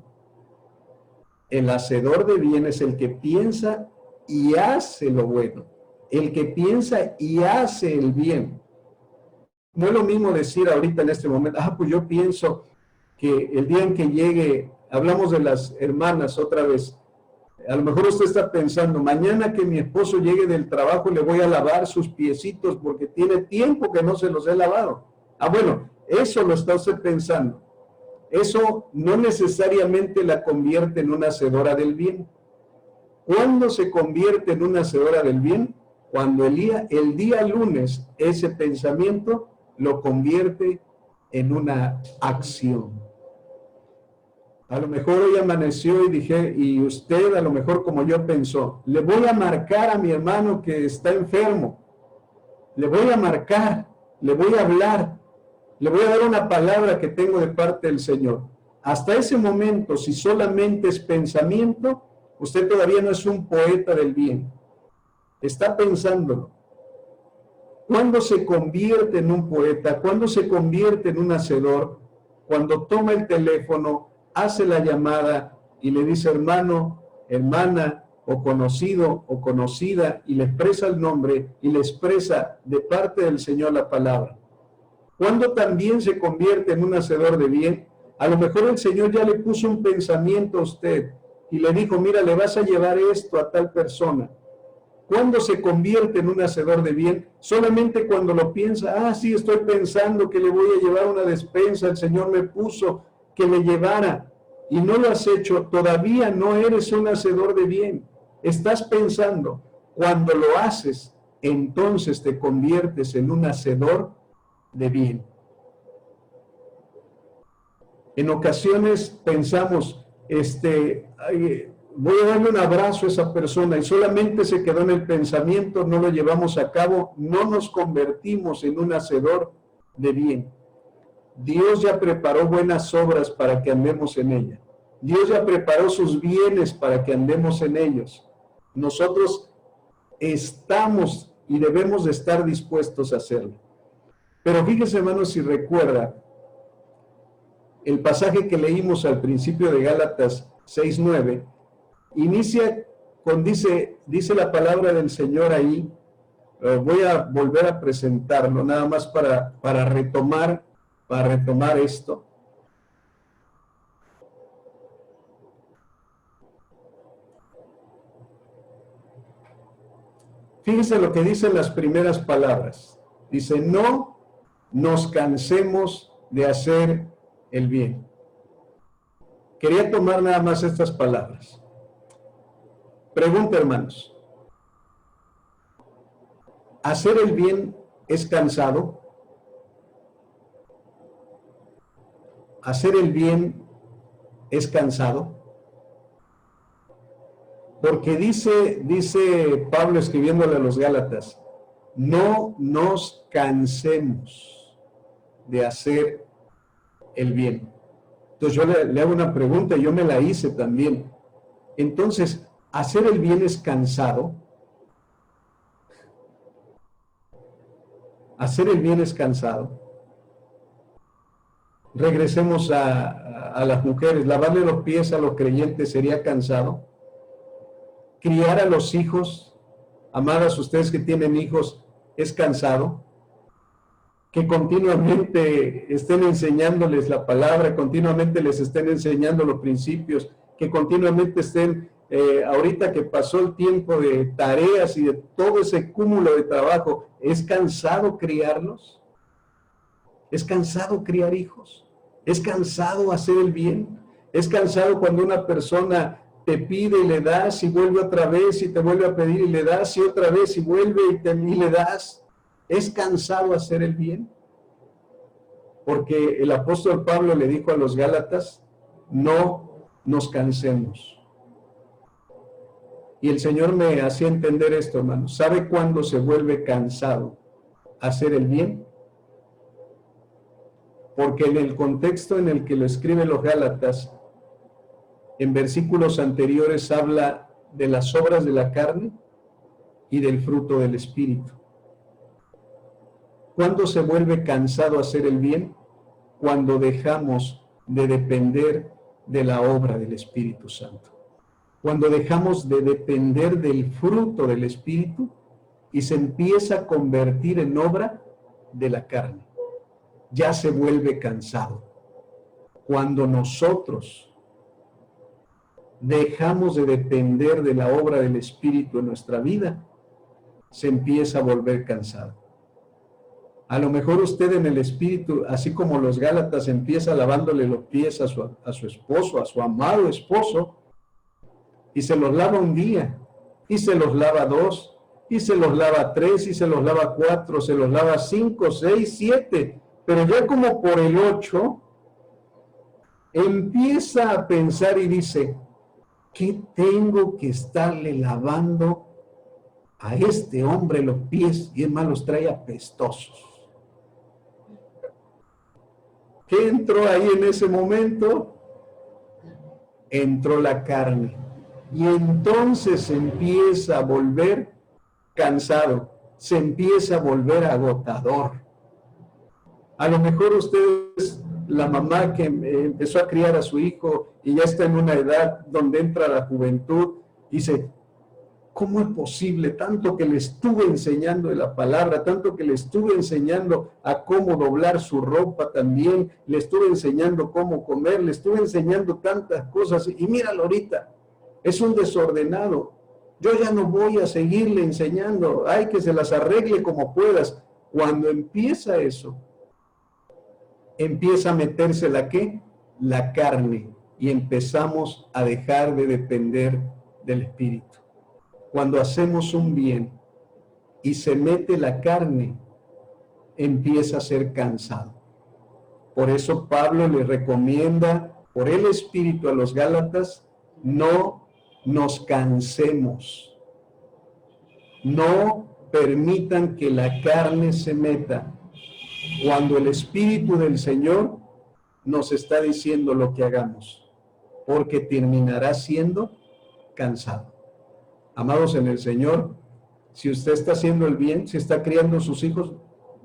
El hacedor de bien es el que piensa y hace lo bueno. El que piensa y hace el bien. No es lo mismo decir ahorita en este momento, pues yo pienso que el día en que llegue, hablamos de las hermanas otra vez, a lo mejor usted está pensando, mañana que mi esposo llegue del trabajo le voy a lavar sus piecitos porque tiene tiempo que no se los he lavado. Bueno, eso lo está usted pensando. Eso no necesariamente la convierte en una hacedora del bien. ¿Cuándo se convierte en una hacedora del bien? Cuando el día lunes ese pensamiento lo convierte en una acción. A lo mejor hoy amaneció y dije, y usted a lo mejor como yo pensó, le voy a marcar a mi hermano que está enfermo. Le voy a marcar, le voy a hablar. Le voy a dar una palabra que tengo de parte del Señor. Hasta ese momento, si solamente es pensamiento, usted todavía no es un poeta del bien. Está pensándolo. ¿Cuándo se convierte en un poeta? ¿Cuándo se convierte en un hacedor? Cuando toma el teléfono, hace la llamada y le dice hermano, hermana, o conocido o conocida, y le expresa el nombre y le expresa de parte del Señor la palabra. Cuando también se convierte en un hacedor de bien, a lo mejor el Señor ya le puso un pensamiento a usted y le dijo, mira, le vas a llevar esto a tal persona. Cuando se convierte en un hacedor de bien, solamente cuando lo piensa, sí, estoy pensando que le voy a llevar una despensa, el Señor me puso que le llevara, y no lo has hecho, todavía no eres un hacedor de bien. Estás pensando, cuando lo haces, entonces te conviertes en un hacedor de bien. En ocasiones pensamos, voy a darle un abrazo a esa persona y solamente se quedó en el pensamiento, no lo llevamos a cabo, no nos convertimos en un hacedor de bien. Dios ya preparó buenas obras para que andemos en ellas. Dios ya preparó sus bienes para que andemos en ellos. Nosotros estamos y debemos de estar dispuestos a hacerlo. Pero fíjese, hermanos, si recuerda, el pasaje que leímos al principio de Gálatas 6:9, inicia con, dice la palabra del Señor ahí, voy a volver a presentarlo, nada más para retomar esto. Fíjense lo que dicen las primeras palabras. Dice, no nos cansemos de hacer el bien. Quería tomar nada más estas palabras. Pregunta, hermanos. ¿Hacer el bien es cansado? ¿Hacer el bien es cansado? Porque dice Pablo escribiéndole a los Gálatas, no nos cansemos de hacer el bien. Entonces yo le hago una pregunta, y yo me la hice también. Entonces, ¿hacer el bien es cansado? ¿Hacer el bien es cansado? Regresemos a las mujeres. Lavarle los pies a los creyentes sería cansado. Criar a los hijos, amadas ustedes que tienen hijos, es cansado. Que continuamente estén enseñándoles la palabra, continuamente les estén enseñando los principios, que continuamente estén, ahorita que pasó el tiempo de tareas y de todo ese cúmulo de trabajo, ¿es cansado criarlos? ¿Es cansado criar hijos? ¿Es cansado hacer el bien? ¿Es cansado cuando una persona te pide y le das y vuelve otra vez y te vuelve a pedir y le das y otra vez y vuelve y le das? ¿Es cansado hacer el bien? Porque el apóstol Pablo le dijo a los Gálatas, no nos cansemos. Y el Señor me hacía entender esto, hermano. ¿Sabe cuándo se vuelve cansado hacer el bien? Porque en el contexto en el que lo escriben los Gálatas, en versículos anteriores habla de las obras de la carne y del fruto del Espíritu. ¿Cuándo se vuelve cansado hacer el bien? Cuando dejamos de depender de la obra del Espíritu Santo. Cuando dejamos de depender del fruto del Espíritu y se empieza a convertir en obra de la carne. Ya se vuelve cansado. Cuando nosotros dejamos de depender de la obra del Espíritu en nuestra vida, se empieza a volver cansado. A lo mejor usted en el Espíritu, así como los Gálatas, empieza lavándole los pies a su esposo, a su amado esposo, y se los lava un día, y se los lava 2, y se los lava 3, y se los lava 4, se los lava 5, 6, 7, pero ya como por el 8, empieza a pensar y dice, ¿qué tengo que estarle lavando a este hombre los pies? Y es más, los trae apestosos. ¿Qué entró ahí en ese momento? Entró la carne. Y entonces se empieza a volver cansado, se empieza a volver agotador. A lo mejor usted es la mamá que empezó a criar a su hijo y ya está en una edad donde entra la juventud y dice, ¿cómo es posible? Tanto que le estuve enseñando de la palabra, tanto que le estuve enseñando a cómo doblar su ropa también, le estuve enseñando cómo comer, le estuve enseñando tantas cosas y míralo ahorita, es un desordenado. Yo ya no voy a seguirle enseñando, hay que se las arregle como puedas. Cuando empieza eso, empieza a meterse la ¿qué? La carne, y empezamos a dejar de depender del Espíritu. Cuando hacemos un bien y se mete la carne, empieza a ser cansado. Por eso Pablo le recomienda por el Espíritu a los Gálatas, no nos cansemos. No permitan que la carne se meta cuando el Espíritu del Señor nos está diciendo lo que hagamos, porque terminará siendo cansado. Amados en el Señor, si usted está haciendo el bien, si está criando a sus hijos,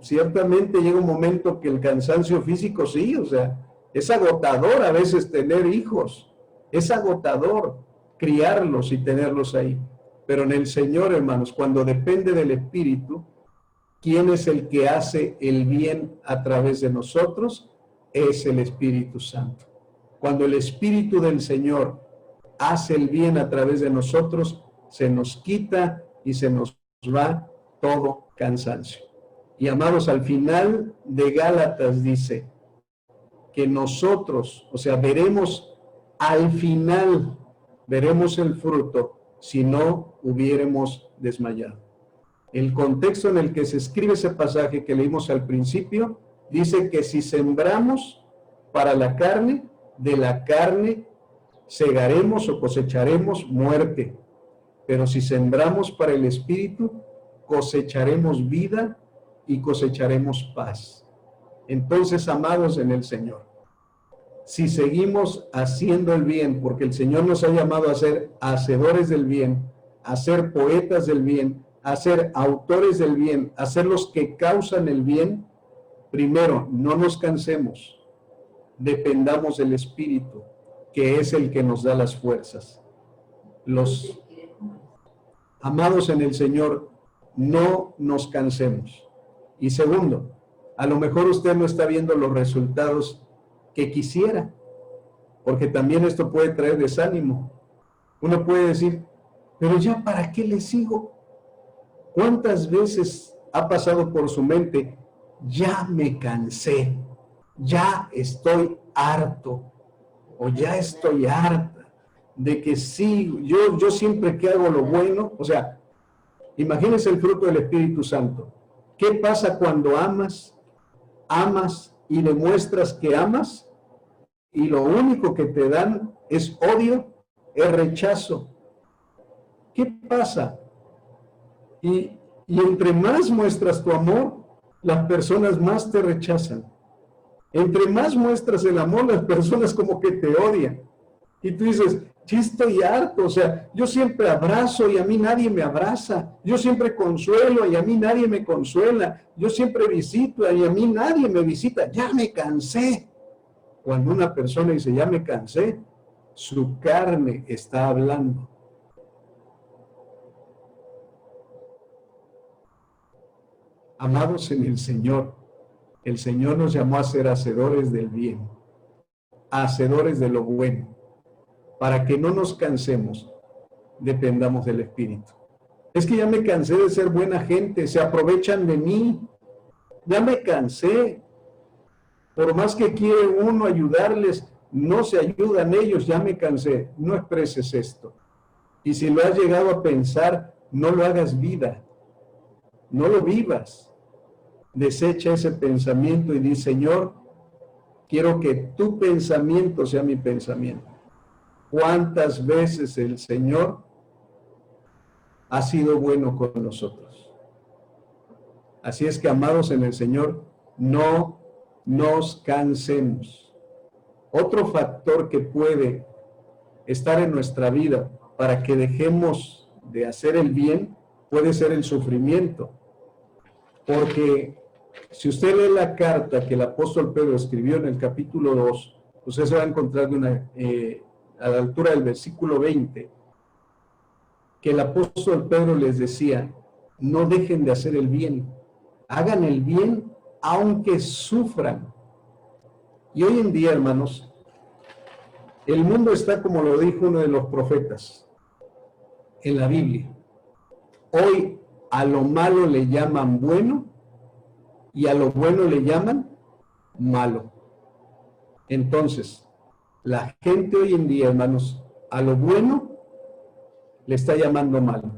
ciertamente llega un momento que el cansancio físico sí, o sea, es agotador a veces tener hijos, es agotador criarlos y tenerlos ahí. Pero en el Señor, hermanos, cuando depende del Espíritu, ¿quién es el que hace el bien a través de nosotros? Es el Espíritu Santo. Cuando el Espíritu del Señor hace el bien a través de nosotros, se nos quita y se nos va todo cansancio. Y amados, al final de Gálatas dice que nosotros, o sea, veremos al final, veremos el fruto si no hubiéramos desmayado. El contexto en el que se escribe ese pasaje que leímos al principio, dice que si sembramos para la carne, de la carne segaremos o cosecharemos muerte. Pero si sembramos para el Espíritu, cosecharemos vida y cosecharemos paz. Entonces, amados en el Señor, si seguimos haciendo el bien, porque el Señor nos ha llamado a ser hacedores del bien, a ser poetas del bien, a ser autores del bien, a ser los que causan el bien. Primero, no nos cansemos, dependamos del Espíritu, que es el que nos da las fuerzas. Los amados en el Señor, no nos cansemos. Y segundo, a lo mejor usted no está viendo los resultados que quisiera, porque también esto puede traer desánimo. Uno puede decir, pero ya ¿para qué le sigo? ¿Cuántas veces ha pasado por su mente, ya me cansé, ya estoy harto, o ya estoy harta de que sí, yo siempre que hago lo bueno? O sea, imagínense el fruto del Espíritu Santo. ¿Qué pasa cuando amas y demuestras que amas? Y lo único que te dan es odio, es rechazo. ¿Qué pasa? Y entre más muestras tu amor, las personas más te rechazan. Entre más muestras el amor, las personas como que te odian. Y tú dices, ya estoy harto, o sea, yo siempre abrazo y a mí nadie me abraza. Yo siempre consuelo y a mí nadie me consuela. Yo siempre visito y a mí nadie me visita. Ya me cansé. Cuando una persona dice, ya me cansé, su carne está hablando. Amados en el Señor nos llamó a ser hacedores del bien, hacedores de lo bueno. Para que no nos cansemos, dependamos del Espíritu. Es que ya me cansé de ser buena gente, se aprovechan de mí. Ya me cansé. Por más que quiere uno ayudarles, no se ayudan ellos, ya me cansé. No expreses esto. Y si lo has llegado a pensar, no lo hagas vida. No lo vivas. Desecha ese pensamiento y di, Señor, quiero que tu pensamiento sea mi pensamiento. ¿Cuántas veces el Señor ha sido bueno con nosotros? Así es que, amados en el Señor, no nos cansemos. Otro factor que puede estar en nuestra vida para que dejemos de hacer el bien puede ser el sufrimiento. Porque si usted lee la carta que el apóstol Pedro escribió en el capítulo 2, usted se va a encontrar a la altura del versículo 20, que el apóstol Pedro les decía, no dejen de hacer el bien, hagan el bien aunque sufran. Y hoy en día, hermanos, el mundo está como lo dijo uno de los profetas en la Biblia. Hoy a lo malo le llaman bueno y a lo bueno le llaman malo. Entonces, la gente hoy en día, hermanos, a lo bueno le está llamando malo.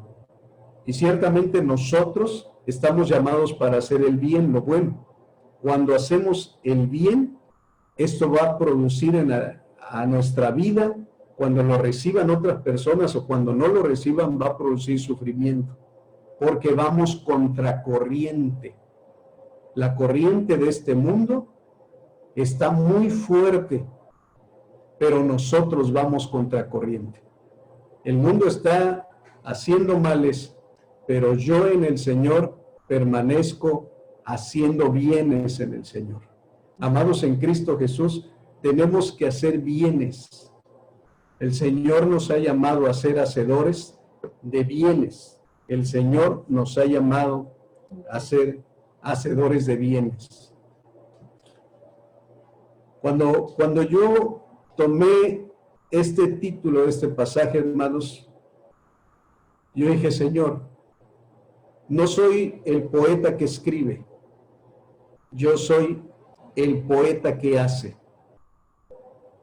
Y ciertamente nosotros estamos llamados para hacer el bien, lo bueno. Cuando hacemos el bien, esto va a producir a nuestra vida, cuando lo reciban otras personas o cuando no lo reciban, va a producir sufrimiento. Porque vamos contracorriente. La corriente de este mundo está muy fuerte, pero nosotros vamos contracorriente. El mundo está haciendo males, pero yo en el Señor permanezco haciendo bienes en el Señor. Amados en Cristo Jesús, tenemos que hacer bienes. El Señor nos ha llamado a ser hacedores de bienes. El Señor nos ha llamado a ser hacedores de bienes. Cuando yo tomé este título de este pasaje, hermanos, yo dije, Señor, no soy el poeta que escribe, yo soy el poeta que hace.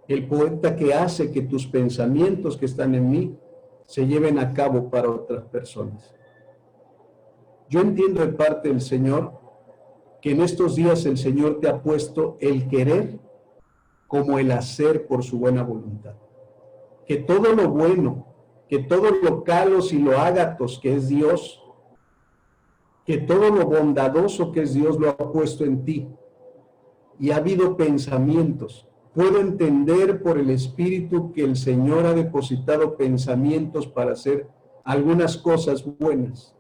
El poeta que hace que tus pensamientos que están en mí se lleven a cabo para otras personas. Yo entiendo de parte del Señor que en estos días el Señor te ha puesto el querer como el hacer por su buena voluntad. Que todo lo bueno, que todo lo kalos y lo ágatos que es Dios, que todo lo bondadoso que es Dios lo ha puesto en ti. Y ha habido pensamientos Puedo entender por el Espíritu que el Señor ha depositado pensamientos para hacer algunas cosas buenas,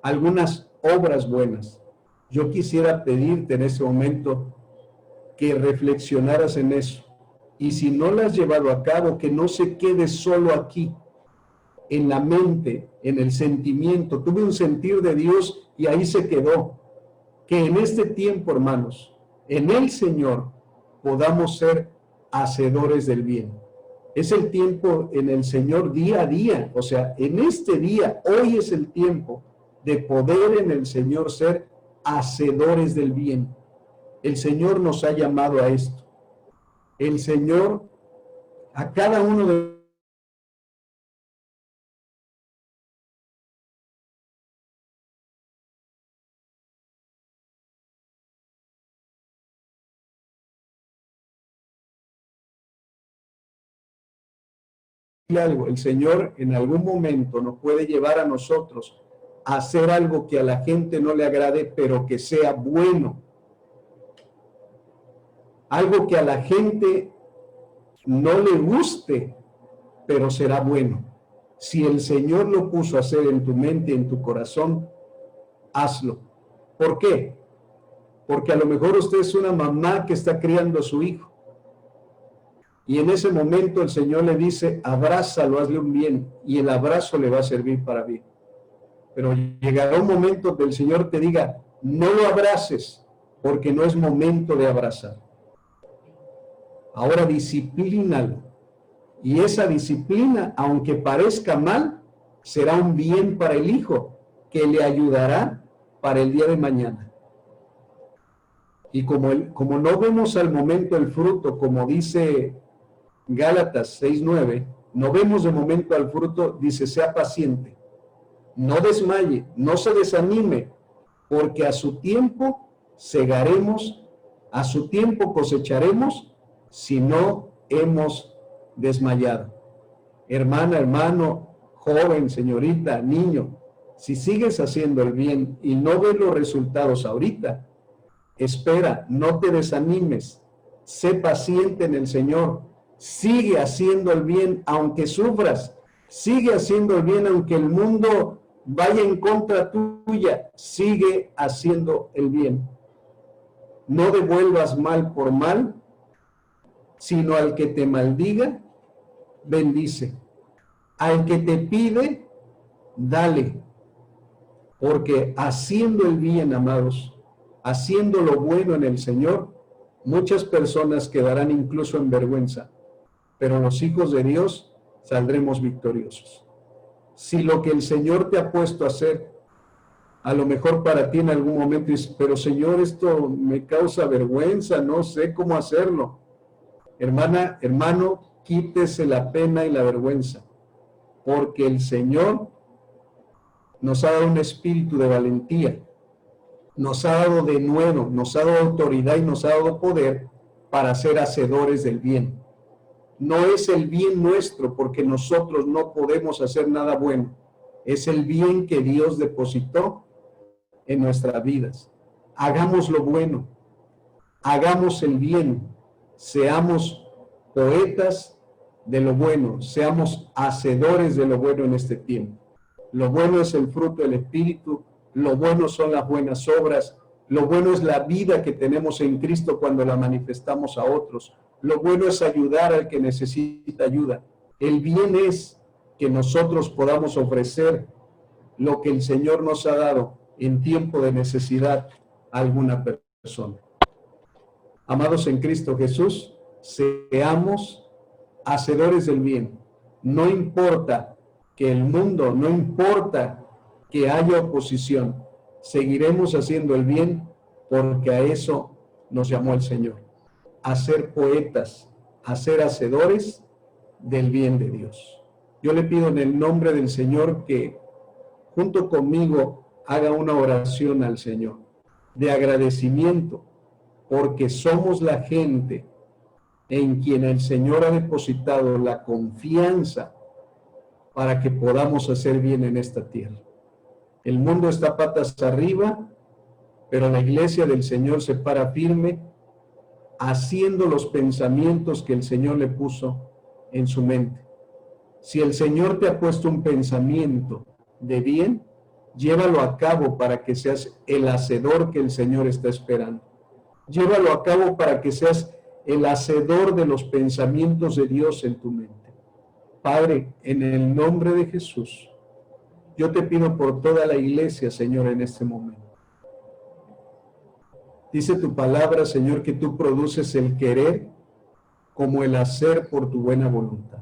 algunas obras buenas. Yo quisiera pedirte en ese momento que reflexionaras en eso. Y si no lo has llevado a cabo, que no se quede solo aquí, en la mente, en el sentimiento. Tuve un sentir de Dios y ahí se quedó. Que en este tiempo, hermanos, en el Señor podamos ser hacedores del bien. Es el tiempo en el Señor día a día. O sea, en este día, hoy es el tiempo de poder en el Señor ser hacedores del bien. El Señor nos ha llamado a esto. El Señor, a cada uno de algo, el Señor en algún momento nos puede llevar a nosotros a hacer algo que a la gente no le agrade, pero que sea bueno. Algo que a la gente no le guste, pero será bueno. Si el Señor lo puso a hacer en tu mente, en tu corazón, hazlo. ¿Por qué? Porque a lo mejor usted es una mamá que está criando a su hijo. Y en ese momento el Señor le dice, abrázalo, hazle un bien, y el abrazo le va a servir para bien. Pero llegará un momento donde el Señor te diga, no lo abraces, porque no es momento de abrazar. Ahora disciplínalo. Y esa disciplina, aunque parezca mal, será un bien para el hijo, que le ayudará para el día de mañana. Y como no vemos al momento el fruto, como dice Gálatas 6:9, no vemos de momento al fruto, dice, sea paciente, no desmaye, no se desanime, porque a su tiempo segaremos, a su tiempo cosecharemos, si no hemos desmayado. Hermana, hermano, joven, señorita, niño, si sigues haciendo el bien y no ves los resultados ahorita, espera, no te desanimes, sé paciente en el Señor, sigue haciendo el bien aunque sufras, sigue haciendo el bien aunque el mundo vaya en contra tuya, sigue haciendo el bien. No devuelvas mal por mal, sino al que te maldiga, bendice. Al que te pide, dale. Porque haciendo el bien, amados, haciendo lo bueno en el Señor, muchas personas quedarán incluso en vergüenza, pero los hijos de Dios saldremos victoriosos. Si lo que el Señor te ha puesto a hacer, a lo mejor para ti en algún momento dices, pero Señor, esto me causa vergüenza, no sé cómo hacerlo. Hermana, hermano, quítese la pena y la vergüenza, porque el Señor nos ha dado un espíritu de valentía, nos ha dado de nuevo, nos ha dado autoridad y nos ha dado poder para ser hacedores del bien. No es el bien nuestro, porque nosotros no podemos hacer nada bueno. Es el bien que Dios depositó en nuestras vidas. Hagamos lo bueno, hagamos el bien, seamos poetas de lo bueno, seamos hacedores de lo bueno en este tiempo. Lo bueno es el fruto del Espíritu, lo bueno son las buenas obras, lo bueno es la vida que tenemos en Cristo cuando la manifestamos a otros, lo bueno es ayudar al que necesita ayuda. El bien es que nosotros podamos ofrecer lo que el Señor nos ha dado en tiempo de necesidad a alguna persona. Amados en Cristo Jesús, seamos hacedores del bien. No importa que el mundo, no importa que haya oposición, seguiremos haciendo el bien porque a eso nos llamó el Señor, a ser poetas, a ser hacedores del bien de Dios. Yo le pido en el nombre del Señor que junto conmigo haga una oración al Señor de agradecimiento, porque somos la gente en quien el Señor ha depositado la confianza para que podamos hacer bien en esta tierra. El mundo está patas arriba, pero la iglesia del Señor se para firme haciendo los pensamientos que el Señor le puso en su mente. Si el Señor te ha puesto un pensamiento de bien, llévalo a cabo para que seas el hacedor que el Señor está esperando. Llévalo a cabo para que seas el hacedor de los pensamientos de Dios en tu mente. Padre, en el nombre de Jesús, yo te pido por toda la iglesia, Señor, en este momento. Dice tu palabra, Señor, que tú produces el querer como el hacer por tu buena voluntad.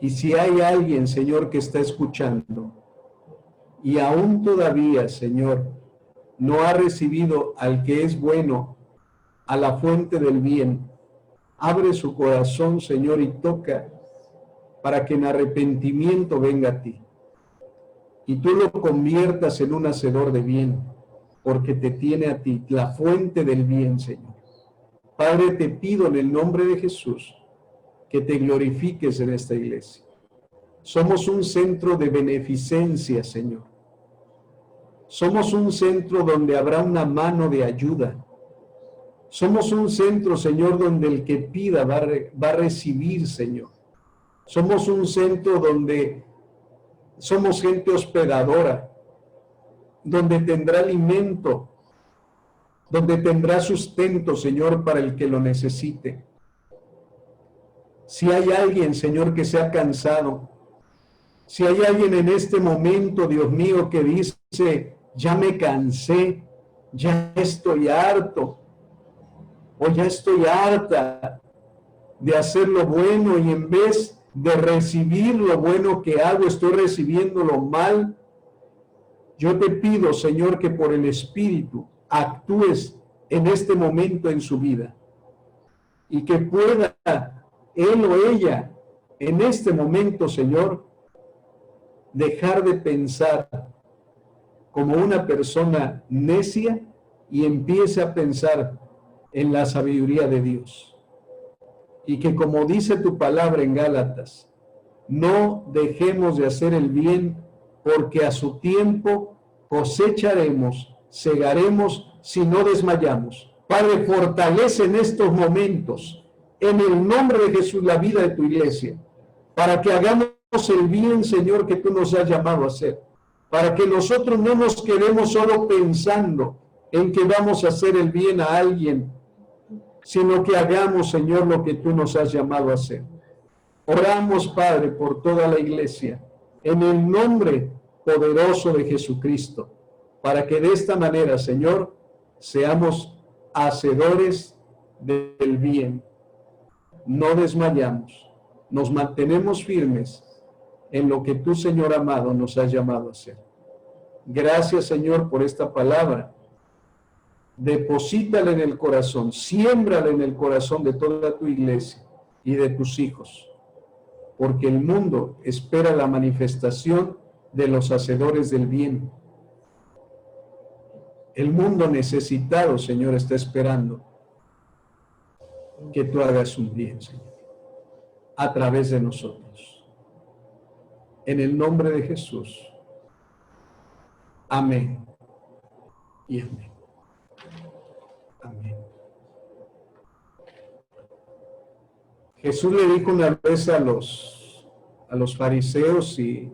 Y si hay alguien, Señor, que está escuchando y aún todavía, Señor, no ha recibido al que es bueno, a la fuente del bien, abre su corazón, Señor, y toca para que en arrepentimiento venga a ti. Y tú lo conviertas en un hacedor de bien, porque te tiene a ti, la fuente del bien, Señor. Padre, te pido en el nombre de Jesús que te glorifiques en esta iglesia. Somos un centro de beneficencia, Señor. Somos un centro donde habrá una mano de ayuda. Somos un centro, Señor, donde el que pida va a recibir, Señor. Somos un centro donde somos gente hospedadora, donde tendrá alimento, donde tendrá sustento, Señor, para el que lo necesite. Si hay alguien, Señor, que se ha cansado, si hay alguien en este momento, Dios mío, que dice, ya me cansé, ya estoy harto, o ya estoy harta de hacer lo bueno y en vez de recibir lo bueno que hago, estoy recibiendo lo mal. Yo te pido, Señor, que por el Espíritu actúes en este momento en su vida y que pueda él o ella en este momento, Señor, dejar de pensar como una persona necia y empiece a pensar en la sabiduría de Dios. Y que, como dice tu palabra en Gálatas, no dejemos de hacer el bien, porque a su tiempo cosecharemos, segaremos si no desmayamos. Padre, fortalece en estos momentos, en el nombre de Jesús, la vida de tu iglesia, para que hagamos el bien, Señor, que tú nos has llamado a hacer, para que nosotros no nos quedemos solo pensando en que vamos a hacer el bien a alguien, sino que hagamos, Señor, lo que tú nos has llamado a hacer. Oramos, Padre, por toda la iglesia, en el nombre poderoso de Jesucristo, para que de esta manera, Señor, seamos hacedores del bien. No desmayamos, nos mantenemos firmes en lo que tú, Señor amado, nos has llamado a hacer. Gracias, Señor, por esta palabra. Deposítala en el corazón, siémbrala en el corazón de toda tu iglesia y de tus hijos, porque el mundo espera la manifestación de los hacedores del bien. El mundo necesitado, Señor, está esperando que tú hagas un bien, Señor, a través de nosotros. En el nombre de Jesús. Amén y amén. Amén. Jesús le dijo una vez a los fariseos y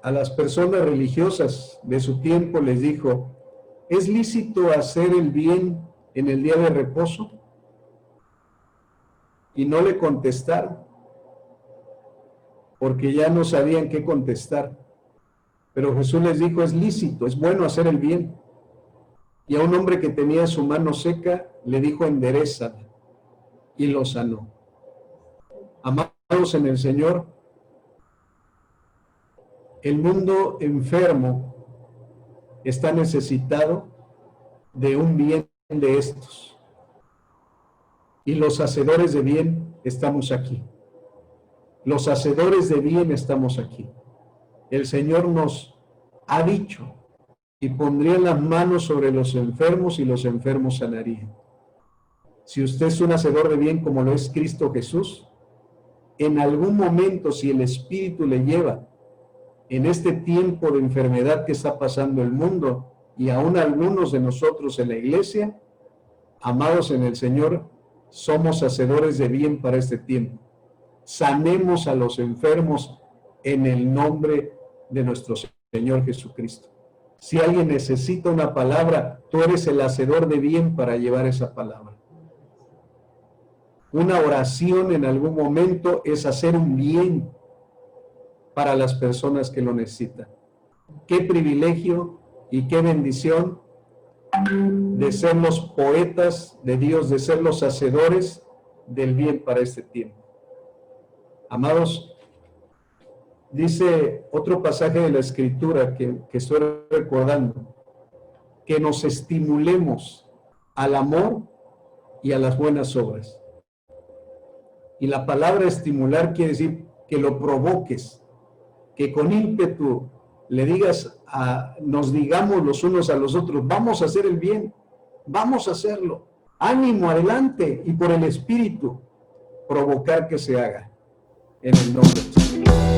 a las personas religiosas de su tiempo, les dijo, ¿es lícito hacer el bien en el día de reposo? Y no le contestaron, porque ya no sabían qué contestar. Pero Jesús les dijo, es lícito, es bueno hacer el bien. Y a un hombre que tenía su mano seca, le dijo, enderézala, y lo sanó. Amados en el Señor, el mundo enfermo está necesitado de un bien de estos. Y los hacedores de bien estamos aquí. Los hacedores de bien estamos aquí. El Señor nos ha dicho, y pondría las manos sobre los enfermos y los enfermos sanarían. Si usted es un hacedor de bien como lo es Cristo Jesús, en algún momento, si el Espíritu le lleva en este tiempo de enfermedad que está pasando el mundo, y aún algunos de nosotros en la iglesia, amados en el Señor, somos hacedores de bien para este tiempo. Sanemos a los enfermos en el nombre de nuestro Señor Jesucristo. Si alguien necesita una palabra, tú eres el hacedor de bien para llevar esa palabra. Una oración en algún momento es hacer un bien para las personas que lo necesitan. Qué privilegio y qué bendición de ser los poetas de Dios, de ser los hacedores del bien para este tiempo. Amados, dice otro pasaje de la Escritura que estoy recordando, que nos estimulemos al amor y a las buenas obras. Y la palabra estimular quiere decir que lo provoques, que con ímpetu le digas, nos digamos los unos a los otros, vamos a hacer el bien, vamos a hacerlo, ánimo, adelante, y por el Espíritu provocar que se haga, en el nombre de Jesús.